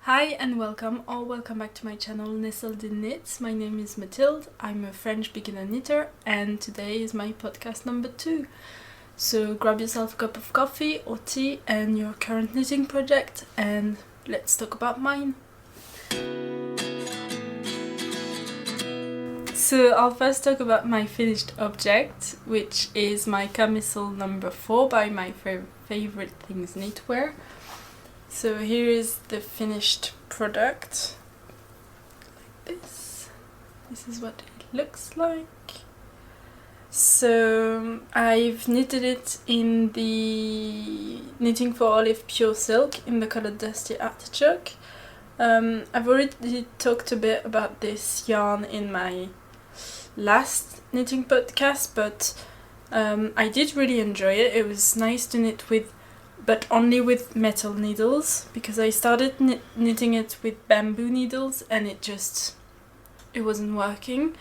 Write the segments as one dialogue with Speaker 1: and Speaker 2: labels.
Speaker 1: Hi and welcome back to my channel Mathilde Knits. My name is Mathilde, I'm a French beginner knitter and today is my podcast number 2. So grab yourself a cup of coffee or tea and your current knitting project and let's talk about mine. So I'll first talk about my finished object, which is my Camisole number 4 by my favorite things Knitwear. So here is the finished product, like this. This is what it looks like. So I've knitted it in the Knitting for Olive Pure Silk in the color Dusty Artichoke. I've already talked a bit about this yarn in my last knitting podcast, but I did really enjoy it. It was nice to knit with, but only with metal needles, because I started knitting it with bamboo needles and it wasn't working.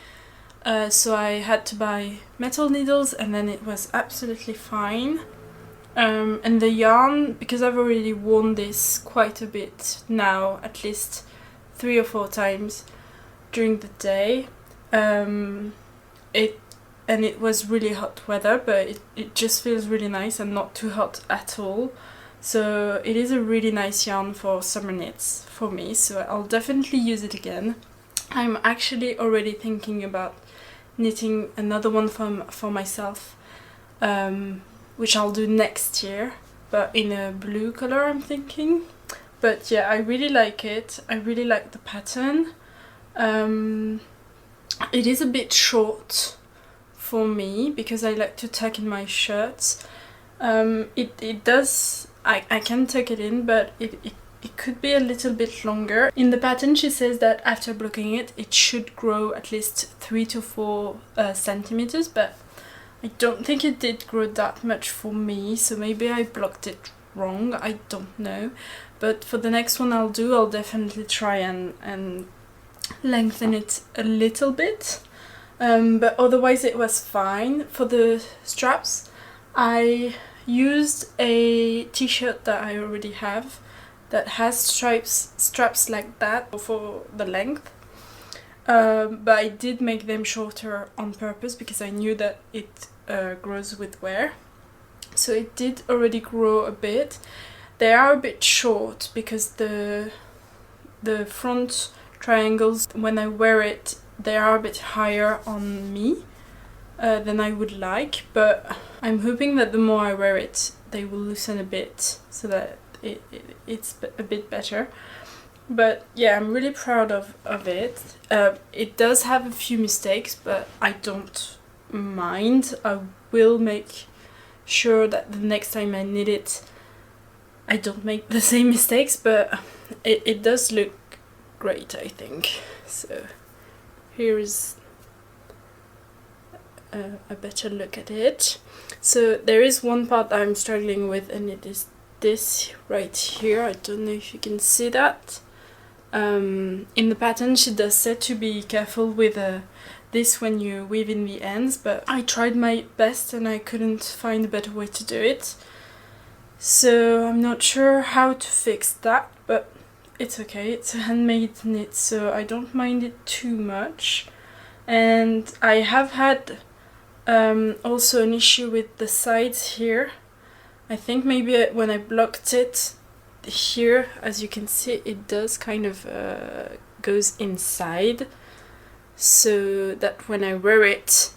Speaker 1: So I had to buy metal needles and then it was absolutely fine. And the yarn, because I've already worn this quite a bit now, at least 3 or 4 times during the day, it was really hot weather, but it just feels really nice and not too hot at all. So it is a really nice yarn for summer knits for me, so I'll definitely use it again. I'm actually already thinking about knitting another one for myself, which I'll do next year, but in a blue color I'm thinking. But yeah, I really like it. I really like the pattern. It is a bit short for me because I like to tuck in my shirts. It does, I can tuck it in, but it could be a little bit longer. In the pattern she says that after blocking it should grow at least 3 to 4 centimeters, but I don't think it did grow that much for me, so maybe I blocked it wrong, I don't know. But for the next one I'll definitely try and lengthen it a little bit. But otherwise it was fine. For the straps, I used a t-shirt that I already have that has straps like that for the length. But I did make them shorter on purpose because I knew that it grows with wear. So it did already grow a bit. They are a bit short because the front triangles, when I wear it, they are a bit higher on me than I would like, but I'm hoping that the more I wear it, they will loosen a bit so that it's a bit better. But yeah, I'm really proud of it. It does have a few mistakes, but I don't mind. I will make sure that the next time I knit it, I don't make the same mistakes, but it does look great, I think. So here is a better look at it. So there is one part that I'm struggling with, and it is this right here. I don't know if you can see that. In the pattern she does say to be careful with this when you weave in the ends, but I tried my best and I couldn't find a better way to do it. So I'm not sure how to fix that, but it's okay. It's a handmade knit, so I don't mind it too much. And I have had also an issue with the sides here. I think maybe when I blocked it here, as you can see, it does kind of goes inside, so that when I wear it,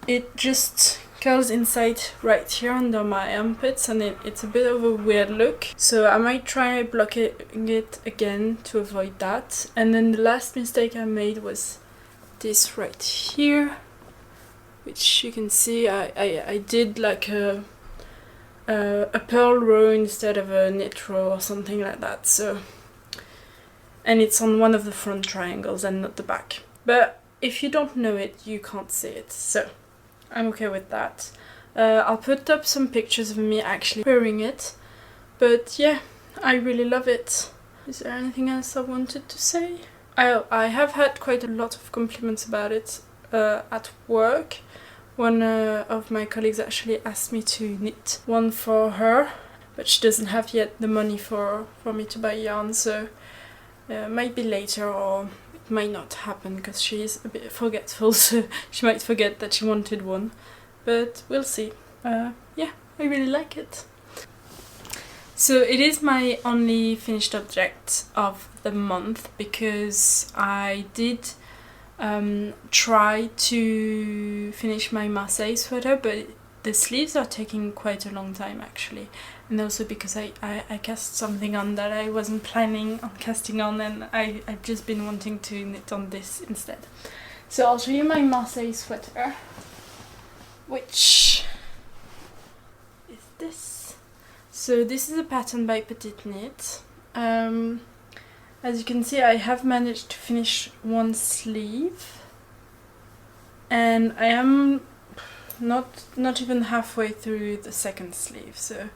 Speaker 1: it just curls inside right here under my armpits, and it's a bit of a weird look. So I might try blocking it again to avoid that. And then the last mistake I made was this right here, which you can see I did like a pearl row instead of a knit row or something like that. So, and it's on one of the front triangles and not the back. But if you don't know it, you can't see it. So I'm okay with that. I'll put up some pictures of me actually wearing it. But yeah, I really love it. Is there anything else I wanted to say? I have had quite a lot of compliments about it at work. One of my colleagues actually asked me to knit one for her, but she doesn't have yet the money for me to buy yarn, so Might be later, or it might not happen because she's a bit forgetful, so she might forget that she wanted one. But we'll see. Yeah, I really like it. So it is my only finished object of the month, because I did try to finish my Marseille sweater, but the sleeves are taking quite a long time actually, and also because I cast something on that I wasn't planning on casting on, and I've just been wanting to knit on this instead. So I'll show you my Marseille sweater, which is this. So this is a pattern by Petite Knit. As you can see, I have managed to finish one sleeve, and I am not even halfway through the second sleeve, so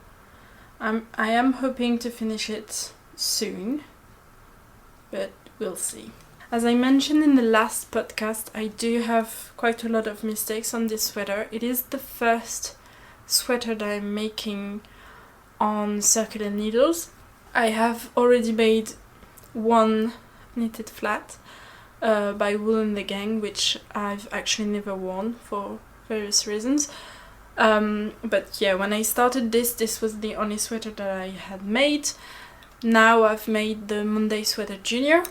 Speaker 1: I am hoping to finish it soon, but we'll see. As I mentioned in the last podcast, I do have quite a lot of mistakes on this sweater. It is the first sweater that I'm making on circular needles. I have already made one knitted flat by Wool and the Gang, which I've actually never worn for various reasons. But yeah, when I started this was the only sweater that I had made. Now I've made the Monday Sweater Junior,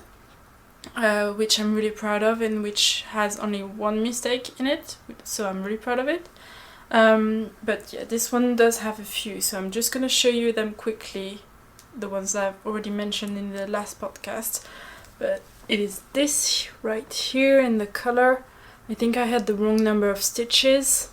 Speaker 1: which I'm really proud of, and which has only one mistake in it, so I'm really proud of it. But yeah, this one does have a few, so I'm just gonna show you them quickly, the ones that I've already mentioned in the last podcast. But it is this right here in the color. I think I had the wrong number of stitches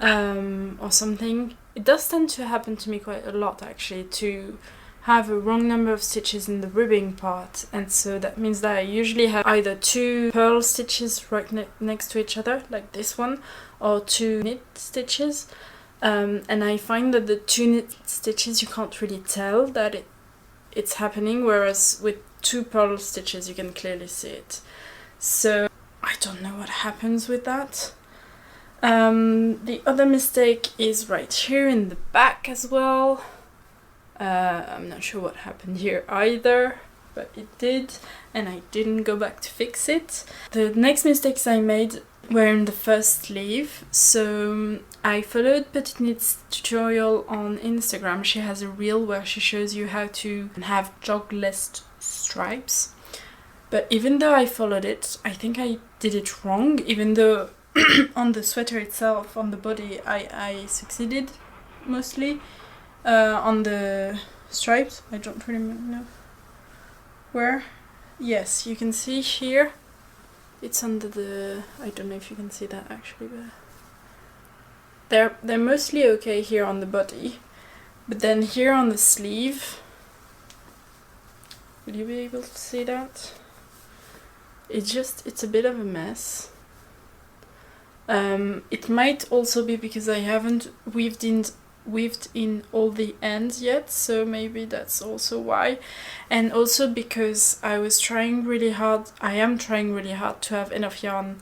Speaker 1: or something. It does tend to happen to me quite a lot actually, to have a wrong number of stitches in the ribbing part, and so that means that I usually have either two purl stitches right next to each other, like this one, or two knit stitches. And I find that the two knit stitches, you can't really tell that it's happening, whereas with two purl stitches you can clearly see it. So I don't know what happens with that. The other mistake is right here in the back as well. I'm not sure what happened here either, but it did, and I didn't go back to fix it. The next mistakes I made were in the first sleeve. So I followed Petite Knit's tutorial on Instagram. She has a reel where she shows you how to have jogless stripes. But even though I followed it, I think I did it wrong, even though on the sweater itself, on the body, I succeeded mostly. On the stripes, I don't really know where. Yes, you can see here. It's under the... I don't know if you can see that actually, but they're mostly okay here on the body. But then here on the sleeve, will you be able to see that? It's a bit of a mess. It might also be because I haven't weaved in all the ends yet, so maybe that's also why. And also because I am trying really hard to have enough yarn,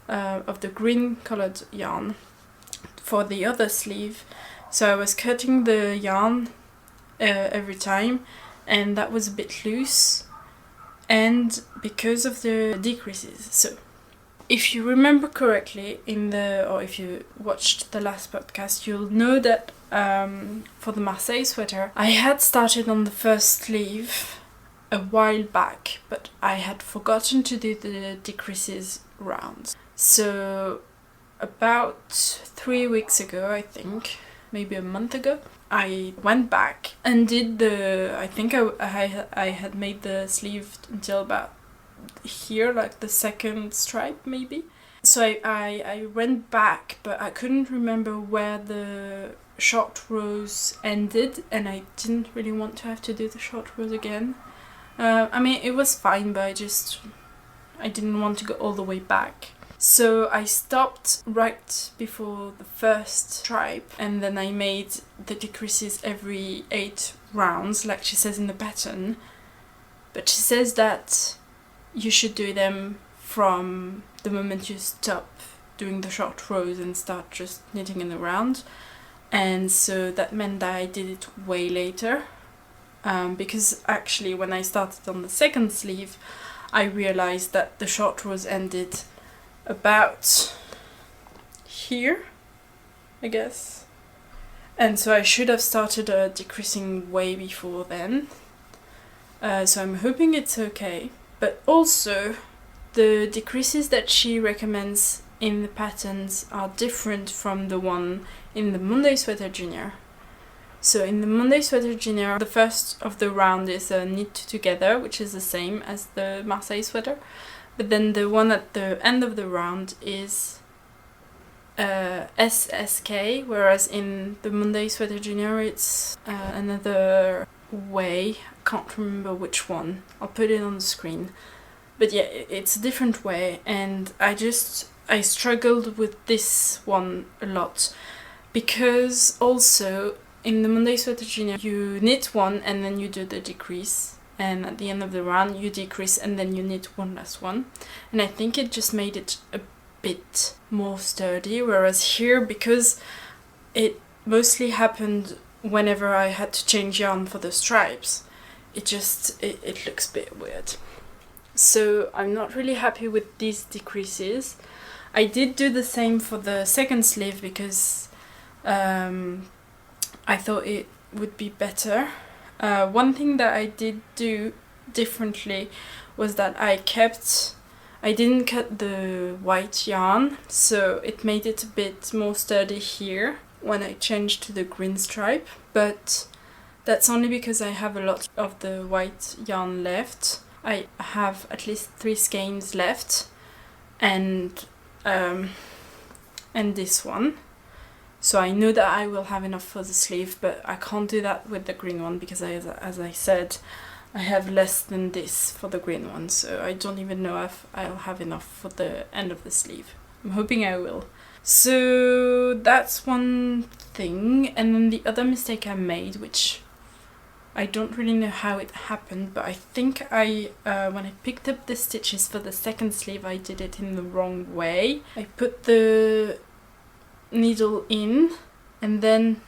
Speaker 1: of the green colored yarn, for the other sleeve. So I was cutting the yarn every time, and that was a bit loose, and because of the decreases. So if you remember correctly, or if you watched the last podcast, you'll know that for the Marseille sweater, I had started on the first sleeve a while back, but I had forgotten to do the decreases rounds. So about 3 weeks ago, I think, maybe a month ago, I went back and did I think I had made the sleeve until about here, like the second stripe maybe. So I went back, but I couldn't remember where the short rows ended, and I didn't really want to have to do the short rows again. I mean, it was fine, but I didn't want to go all the way back. So I stopped right before the first stripe, and then I made the decreases every 8 rounds, like she says in the pattern. But she says that you should do them from the moment you stop doing the short rows and start just knitting in the round. And so that meant that I did it way later. because actually when I started on the second sleeve I realized that the short rows ended about here, I guess, and so I should have started decreasing way before then. So I'm hoping it's okay, but also the decreases that she recommends in the patterns are different from the one in the Monday Sweater Junior. So in the Monday Sweater Junior, the first of the round is a knit together, which is the same as the Marseille Sweater, but then the one at the end of the round is SSK, whereas in the Monday Sweater Junior it's another way. I can't remember which one. I'll put it on the screen. But yeah, it's a different way, and I struggled with this one a lot, because also in the Monday Sweater Junior you knit one and then you do the decrease, and at the end of the round you decrease and then you knit one last one, and I think it just made it a bit more sturdy, whereas here, because it mostly happened whenever I had to change yarn for the stripes, it looks a bit weird. So I'm not really happy with these decreases. I did do the same for the second sleeve because I thought it would be better. One thing that I did do differently was that I didn't cut the white yarn, so it made it a bit more sturdy here when I changed to the green stripe, but that's only because I have a lot of the white yarn left. I have at least 3 skeins left, and this one. So I know that I will have enough for the sleeve, but I can't do that with the green one because as I said, I have less than this for the green one, so I don't even know if I'll have enough for the end of the sleeve. I'm hoping I will. So that's one thing, and then the other mistake I made, which I don't really know how it happened, but I think when I picked up the stitches for the second sleeve, I did it in the wrong way. I put the needle in and then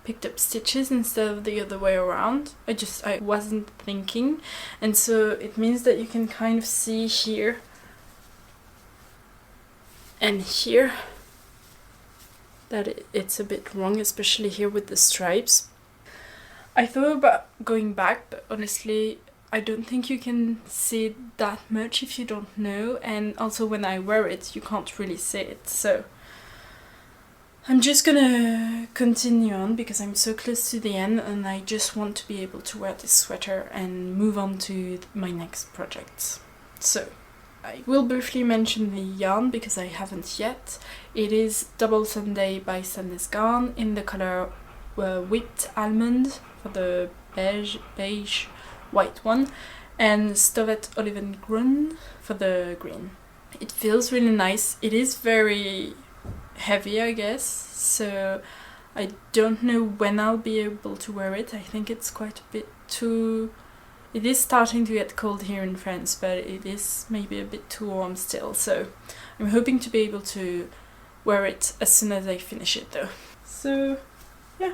Speaker 1: picked up stitches instead of the other way around. I wasn't thinking, and so it means that you can kind of see here and here that it's a bit wrong, especially here with the stripes. I thought about going back, but honestly I don't think you can see it that much if you don't know, and also when I wear it you can't really see it, so I'm just gonna continue on because I'm so close to the end and I just want to be able to wear this sweater and move on to my next projects. So I will briefly mention the yarn because I haven't yet. It is Double Sunday by Sandnes Garn in the color Whipped Almond for the beige white one, and Stovet Olivengronn for the green. It feels really nice. It is very heavy, I guess, so I don't know when I'll be able to wear it. I think it's quite a bit too... It is starting to get cold here in France, but it is maybe a bit too warm still, so I'm hoping to be able to wear it as soon as I finish it though. So yeah,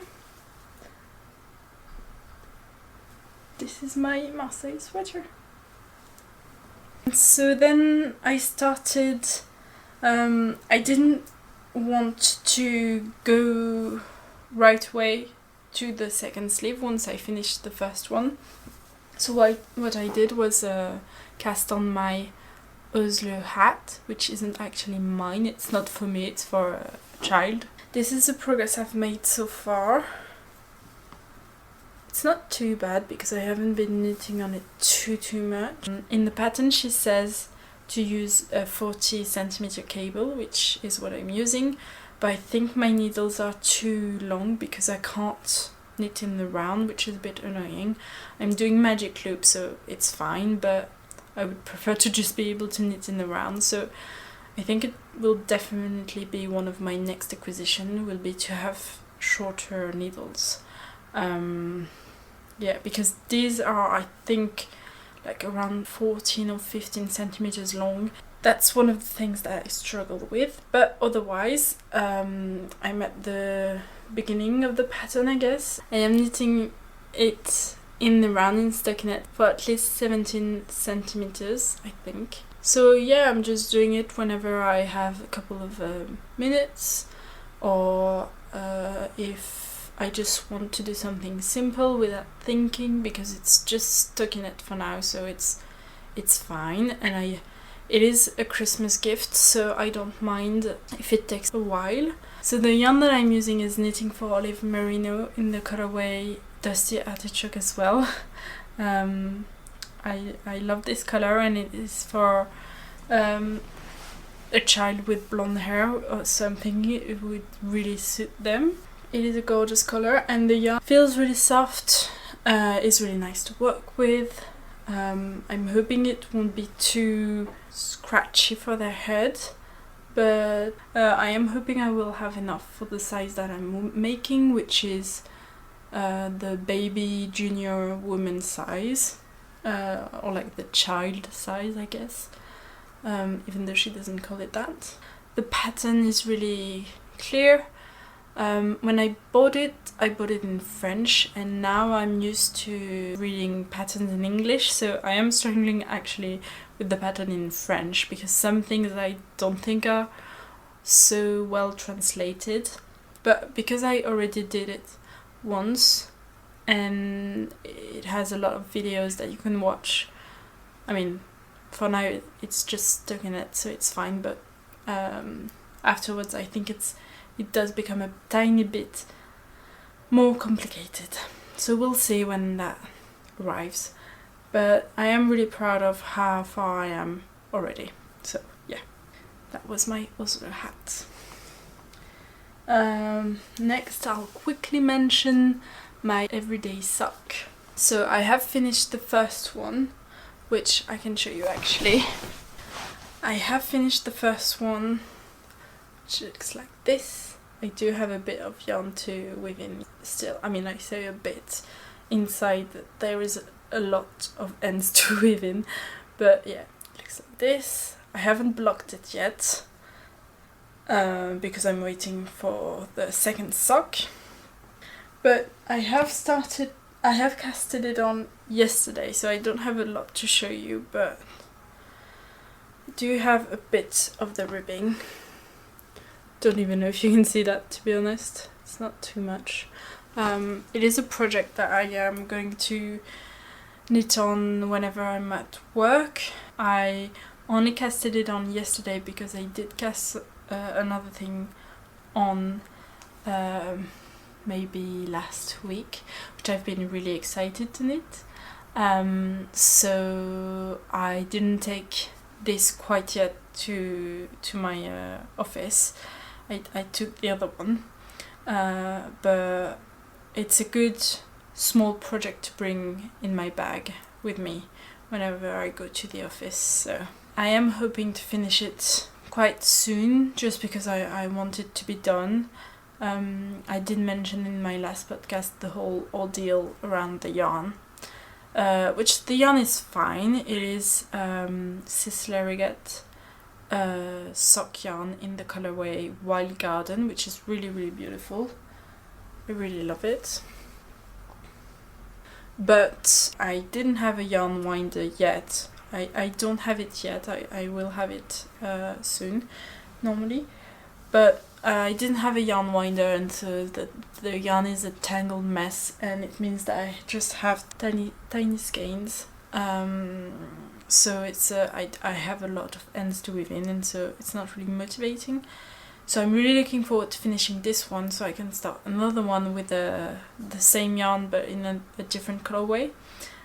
Speaker 1: this is my Marseille sweater. So then I started, I didn't want to go right away to the second sleeve once I finished the first one. So what I did was cast on my Oslo Hat, which isn't actually mine, it's not for me, it's for a child. This is the progress I've made so far. It's not too bad because I haven't been knitting on it too much. In the pattern she says to use a 40 centimeter cable, which is what I'm using, but I think my needles are too long because I can't knit in the round, which is a bit annoying. I'm doing magic loop, so it's fine, but I would prefer to just be able to knit in the round, so I think it will definitely be one of my next acquisition, will be to have shorter needles. Yeah, because these are, I think, like around 14 or 15 centimeters long. That's one of the things that I struggle with, but otherwise I'm at the beginning of the pattern, I guess. I am knitting it in the rounding stockinette for at least 17 centimeters, I think. So yeah, I'm just doing it whenever I have a couple of minutes, or if I just want to do something simple without thinking, because it's just stockinette for now, so it's fine. And it is a Christmas gift, so I don't mind if it takes a while. So the yarn that I'm using is Knitting for Olive Merino in the colorway Dusty Artichoke as well. I love this color, and it is for a child with blonde hair or something. It would really suit them. It is a gorgeous color, and the yarn feels really soft. It's really nice to work with. I'm hoping it won't be too scratchy for their head, but I am hoping I will have enough for the size that I'm making, which is the baby junior woman size, or like the child size, I guess, even though she doesn't call it that. The pattern is really clear. When I bought it in French, and now I'm used to reading patterns in English, so I am struggling actually with the pattern in French, because some things I don't think are so well translated. But because I already did it once, and it has a lot of videos that you can watch, I mean, for now it's just stockinette, so it's fine, but afterwards I think it does become a tiny bit more complicated. So we'll see when that arrives. But I am really proud of how far I am already. So yeah, that was my Oslo hat. Next I'll quickly mention my everyday sock. So I have finished the first one, which I can show you actually. I have finished the first one, which looks like this. I do have a bit of yarn to weave in still. I mean, I say a bit. Inside there is a lot of ends to weave in, but yeah, it looks like this. I haven't blocked it yet because I'm waiting for the second sock. But I have casted it on yesterday, so I don't have a lot to show you, but I do have a bit of the ribbing. Don't even know if you can see that, to be honest. It's not too much. It is a project that I am going to knit on whenever I'm at work. I only casted it on yesterday because I did cast another thing on maybe last week, which I've been really excited to knit. So I didn't take this quite yet to my office. I took the other one, but it's a good small project to bring in my bag with me whenever I go to the office. So I am hoping to finish it quite soon, just because I want it to be done. I did mention in my last podcast the whole ordeal around the yarn, which the yarn is fine. It is Sysleriget sock yarn in the colorway Wild Garden, which is really, really beautiful. I really love it. But I didn't have a yarn winder yet. I don't have it yet. I will have it soon, normally. But I didn't have a yarn winder, and so the yarn is a tangled mess, and it means that I just have tiny skeins. So it's I have a lot of ends to weave in, and so it's not really motivating. So I'm really looking forward to finishing this one, so I can start another one with the same yarn but in a different colorway.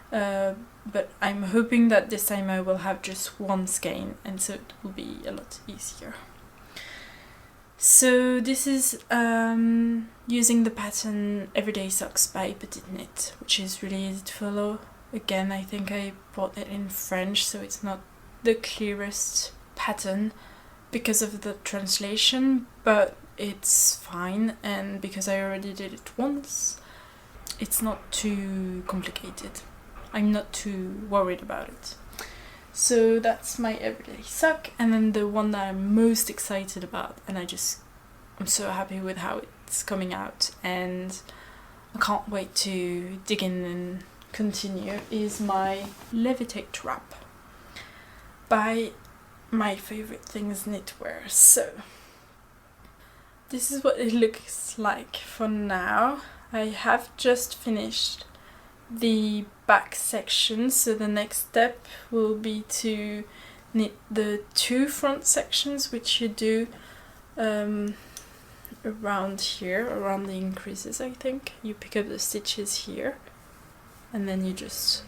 Speaker 1: But I'm hoping that this time I will have just one skein, and so it will be a lot easier. So this is using the pattern Everyday Socks by Petite Knit, which is really easy to follow. Again, I think I bought it in French, so it's not the clearest pattern because of the translation, but it's fine, and because I already did it once, it's not too complicated. I'm not too worried about it. So that's my everyday sock, and then the one that I'm most excited about, and I'm so happy with how it's coming out, and I can't wait to dig in and continue is my Levitate Wrap by My Favorite Things Knitwear. So this is what it looks like for now. I have just finished the back section, so the next step will be to knit the 2 front sections, which you do around here, around the increases. I think you pick up the stitches here and then you just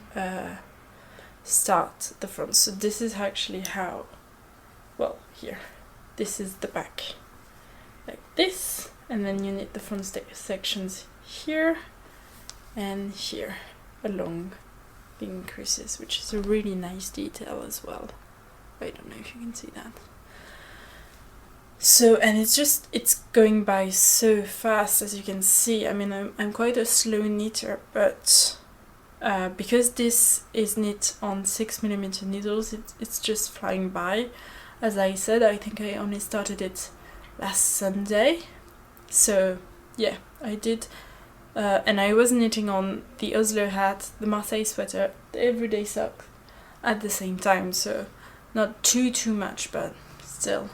Speaker 1: start the front. So this is actually how, well, here, this is the back like this, and then you knit the front sections here and here along the increases, which is a really nice detail as well. I don't know if you can see that. So, and it's going by so fast, as you can see. I mean, I'm quite a slow knitter, but because this is knit on 6mm needles, it's just flying by. As I said, I think I only started it last Sunday. So yeah, I did. And I was knitting on the Oslo Hat, the Marseille Sweater, the everyday sock at the same time. So not too much, but still.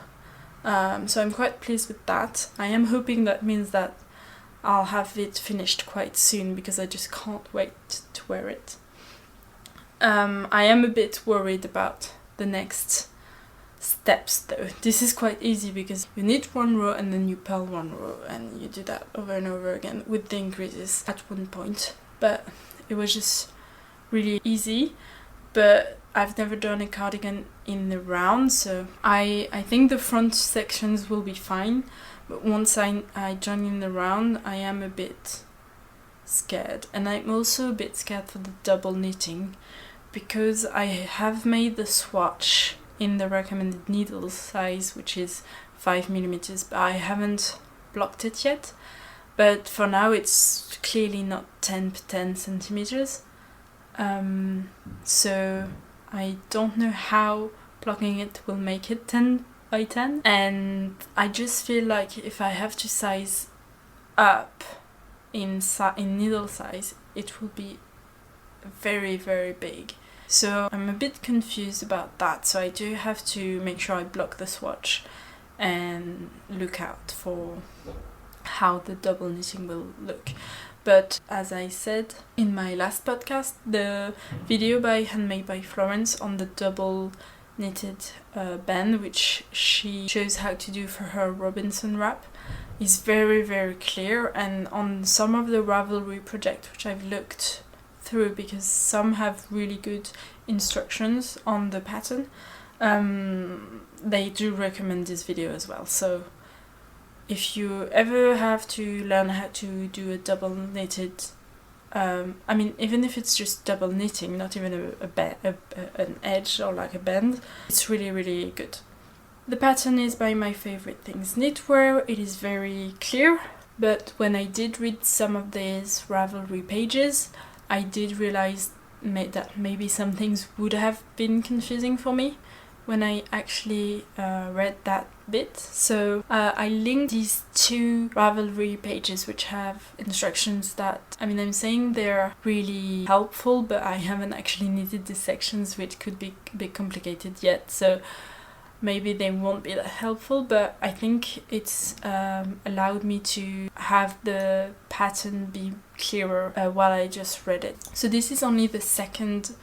Speaker 1: So I'm quite pleased with that. I am hoping that means that I'll have it finished quite soon, because I just can't wait to wear it. I am a bit worried about the next steps though. This is quite easy because you knit 1 row and then you purl 1 row, and you do that over and over again with the increases at one point. But it was just really easy. But I've never done a cardigan in the round, so I think the front sections will be fine. But once I join in the round, I am a bit scared. And I'm also a bit scared for the double knitting, because I have made the swatch in the recommended needle size, which is 5mm, but I haven't blocked it yet. But for now it's clearly not 10 centimeters. So I don't know how blocking it will make it 10 by 10, and I just feel like if I have to size up in needle size, it will be very big. So I'm a bit confused about that, so I do have to make sure I block the swatch and look out for how the double knitting will look. But as I said in my last podcast, the video by Handmade by Florence on the double knitted band, which she shows how to do for her Robinson wrap, is very clear. And on some of the Ravelry project, which I've looked through because some have really good instructions on the pattern, they do recommend this video as well. So if you ever have to learn how to do a double knitted, I mean, even if it's just double knitting, not even an edge or like a band, it's really good. The pattern is by My Favorite Things Knitwear. It is very clear, but when I did read some of these Ravelry pages, I did realize that maybe some things would have been confusing for me when I actually read that bit. So I linked these 2 Ravelry pages which have instructions that, I mean, I'm saying they're really helpful, but I haven't actually knitted the sections, which could be a bit complicated yet, so maybe they won't be that helpful, but I think it's allowed me to have the pattern be clearer while I just read it. So this is only the second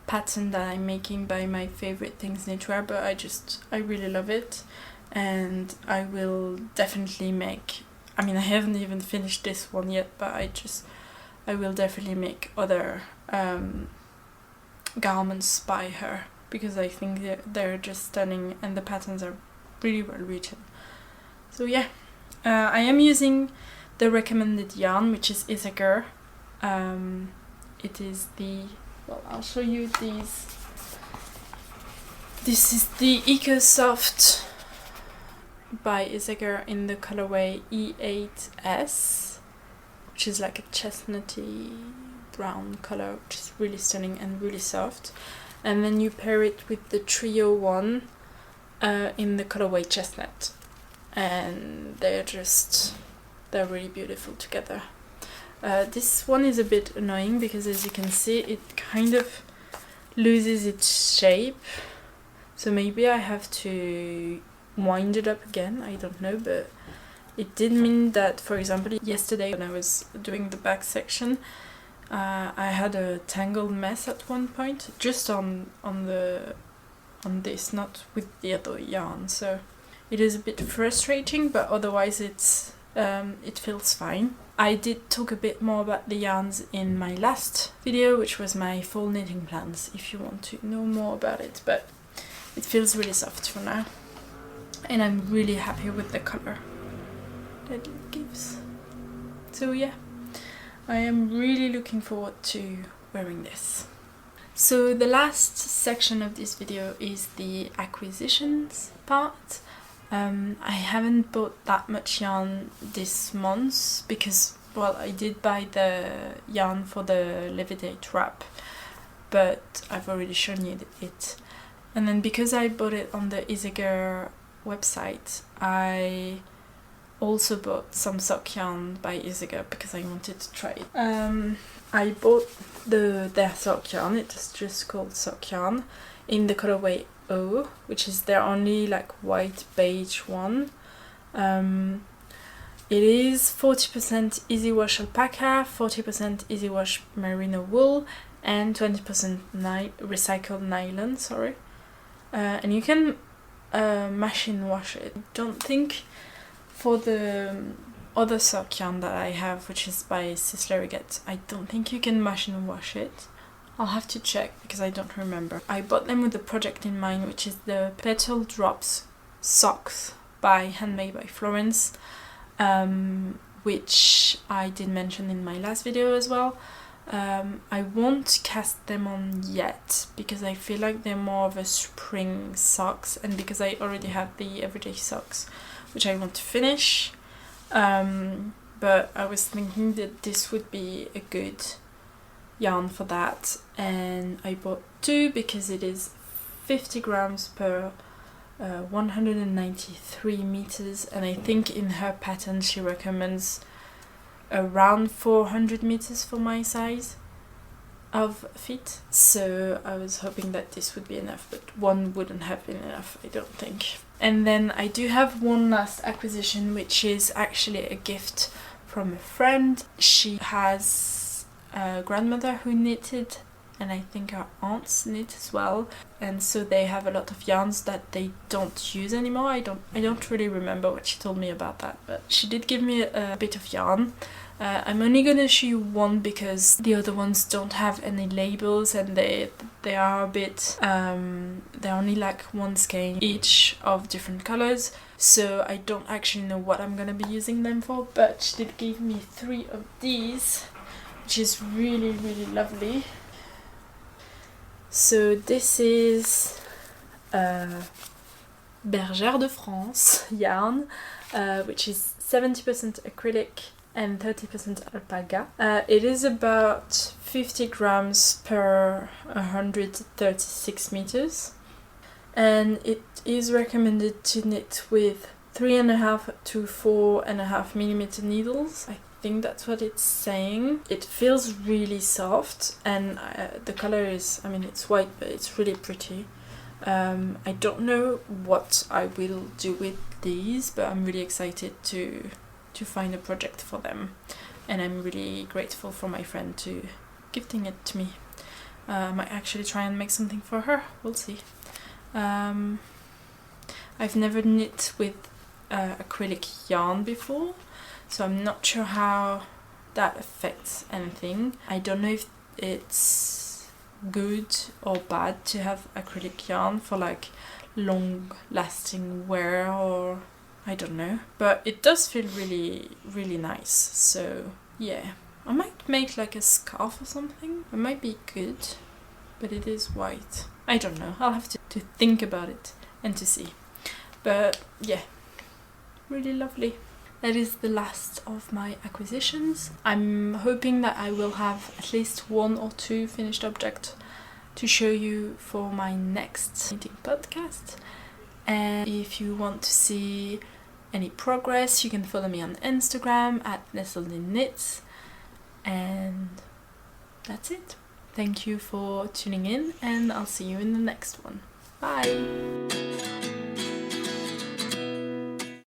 Speaker 1: pattern that I'm making by My Favorite Things Knitwear, but I really love it, and I will definitely make, I mean, I haven't even finished this one yet, but I will definitely make other garments by her, because I think they're just stunning and the patterns are really well written. So yeah, I am using the recommended yarn, which is Isager. It is the, well, I'll show you these. This is the EcoSoft by Isager in the colorway E8S, which is like a chestnutty brown color, which is really stunning and really soft. And then you pair it with the Trio one in the colorway Chestnut, and they're really beautiful together. This one is a bit annoying because, as you can see, it kind of loses its shape. So maybe I have to wind it up again, I don't know, but it did mean that, for example, yesterday when I was doing the back section, I had a tangled mess at one point, just on this, not with the other yarn. So it is a bit frustrating, but otherwise it feels fine. I did talk a bit more about the yarns in my last video, which was my fall knitting plans, if you want to know more about it, but it feels really soft for now. And I'm really happy with the color that it gives. So yeah, I am really looking forward to wearing this. So the last section of this video is the acquisitions part. I haven't bought that much yarn this month because, well, I did buy the yarn for the Levitate Wrap, but I've already shown you it. And then because I bought it on the Isager website, I also bought some sock yarn by Isager because I wanted to try it. I bought their sock yarn, it's just called sock yarn, in the colorway O, which is their only like white beige one. It is 40% easy wash alpaca, 40% easy wash merino wool, and 20% recycled nylon, sorry. And you can machine wash it. I don't think for the other sock yarn that I have, which is by Sysleriget, I don't think you can machine wash it. I'll have to check because I don't remember. I bought them with a project in mind, which is the Petal Drops socks by Handmade by Florence, which I did mention in my last video as well. I won't cast them on yet because I feel like they're more of a spring socks, and because I already have the everyday socks which I want to finish. But I was thinking that this would be a good yarn for that, and I bought two because it is 50 grams per 193 meters, and I think in her pattern she recommends around 400 meters for my size of feet, so I was hoping that this would be enough, but one wouldn't have been enough, I don't think. And then I do have one last acquisition, which is actually a gift from a friend. She has a grandmother who knitted, and I think her aunts knit as well, and so they have a lot of yarns that they don't use anymore. I don't really remember what she told me about that, but she did give me a bit of yarn. I'm only gonna show you one because the other ones don't have any labels, and they are a bit they're only like one skein each of different colors, so I don't actually know what I'm gonna be using them for, but she did give me 3 of these, which is really, really lovely. So this is Bergère de France yarn, which is 70% acrylic and 30% alpaca. It is about 50 grams per 136 meters, and it is recommended to knit with 3.5 to 4.5 millimeter needles. I think that's what it's saying. It feels really soft, and the color is, I mean, it's white, but it's really pretty. I don't know what I will do with these, but I'm really excited to find a project for them, and I'm really grateful for my friend to gifting it to me. I might actually try and make something for her, we'll see. I've never knit with acrylic yarn before, so I'm not sure how that affects anything. I don't know if it's good or bad to have acrylic yarn for like long lasting wear, or I don't know, but it does feel really, really nice. So yeah, I might make like a scarf or something. It might be good, but it is white. I don't know, I'll have to think about it and to see. But yeah, really lovely. That is the last of my acquisitions. I'm hoping that I will have at least 1 or 2 finished objects to show you for my next knitting podcast. And if you want to see any progress, you can follow me on Instagram at Mathilde Knits. And that's it. Thank you for tuning in, and I'll see you in the next one. Bye!